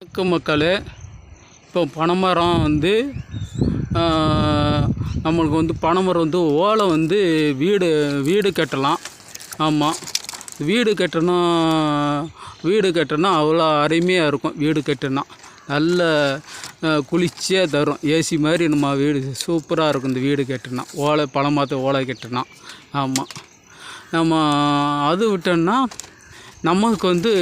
வணக்கம் மக்களே. இப்போ பனைமரம் வந்து நம்மளுக்கு வந்து பனைமரம் வந்து ஓலை வந்து வீடு கட்டலாம். ஆமாம், வீடு கட்டினா அவ்வளோ அருமையாக இருக்கும். வீடு கட்டினா நல்ல குளிர்ச்சியாக தரும். ஏசி மாதிரி நம்ம வீடு சூப்பராக இருக்கும். இந்த வீடு கட்டினா பனைமரத்தை ஓலை கட்டினா. ஆமாம், நம்ம அது விட்டோம்னா நமக்கு வந்து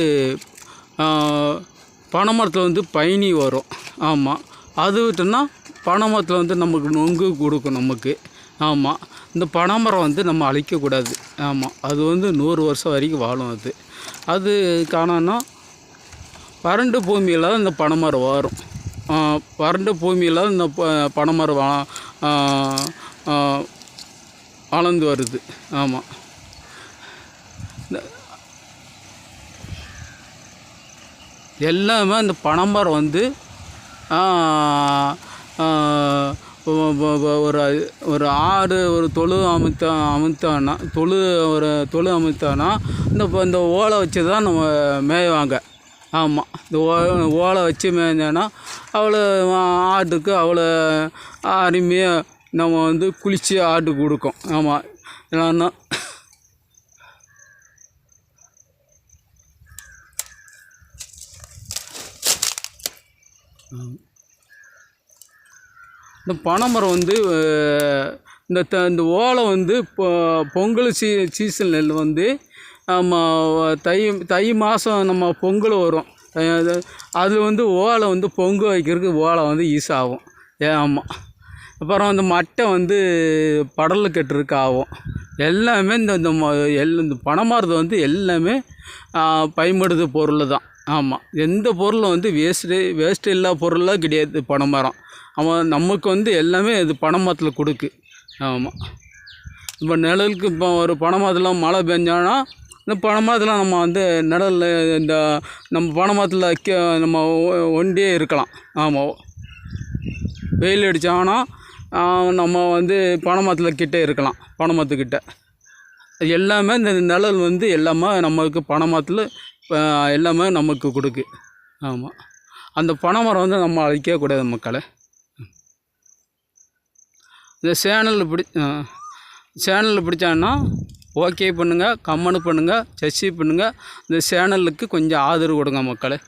பனைமரத்தில் வந்து பயணி வரும். ஆமாம், அது விட்டோம்னா பனைமரத்தில் வந்து நமக்கு நொங்கு கொடுக்கும் நமக்கு. ஆமாம், இந்த பனைமரம் வந்து நம்ம அழிக்கக்கூடாது. ஆமாம், அது வந்து 100 வருஷம் வரைக்கும் வாழும். அது காணோன்னா வறண்ட பூமியில் தான் இந்த பனைமரம் வரும். வறண்ட பூமியில் இந்த பனைமரம் வளர்ந்து வருது. ஆமாம், எல்லாமே இந்த பனைமரம் வந்து ஒரு ஆடு ஒரு தொழு அமுத்தானா இந்த ஓலை வச்சு தான் நம்ம மேய்வாங்க. ஆமாம், இந்த ஓலை வச்சு மேய்ஞ்சோன்னா அவ்வளோ ஆட்டுக்கு அவ்வளோ அருமையாக நம்ம வந்து குளிச்சு ஆட்டுக்கு கொடுக்கும். ஆமாம், இல்லைன்னா இந்த பனைமரம் வந்து இந்த ஓலை வந்து பொங்கல் சீசனில் வந்து நம்ம தை மாதம் நம்ம பொங்கல் வரும். அது வந்து ஓலை வந்து பொங்கல் வைக்கிறதுக்கு ஓலை வந்து யூஸ் ஆகும். ஆமாம், அப்புறம் அந்த மட்டை வந்து படல் கட்டுறதுக்கு ஆகும். எல்லாமே இந்த பனைமரத்தை வந்து எல்லாமே பயன்படுது பொருள் தான். ஆமாம், எந்த பொருளும் வந்து வேஸ்ட்டு இல்லாத பொருளாக கிடையாது பனைமரம். நமக்கு வந்து எல்லாமே இது பனைமரத்தில் கொடுக்கு. ஆமாம், இப்போ நிழலுக்கு இப்போ ஒரு பனைமரத்தில் மழை பெஞ்சானா இந்த பனைமரத்தில் நம்ம வந்து நிழலில் நம்ம பனைமரத்தில் நம்ம ஒண்டியே இருக்கலாம். ஆமாம், வெயில் அடித்தாங்கன்னா நம்ம வந்து பனைமரத்தில் கிட்டே இருக்கலாம். பனைமரத்துக்கிட்ட எல்லாமே இந்த நிழல் வந்து எல்லாமே நமக்கு பனைமரத்தில் எல்லாமே நமக்கு கொடுக்கு. ஆமாம், அந்த பனைமரம் வந்து நம்ம அழிக்கக்கூடாது மக்களே. இந்த சேனலில் பிடிச்சாங்கன்னா ஓகே பண்ணுங்கள், கமெண்ட் பண்ணுங்கள், சப்ஸ்கிரைப் பண்ணுங்கள். இந்த சேனலுக்கு கொஞ்சம் ஆதரவு கொடுங்க மக்களே.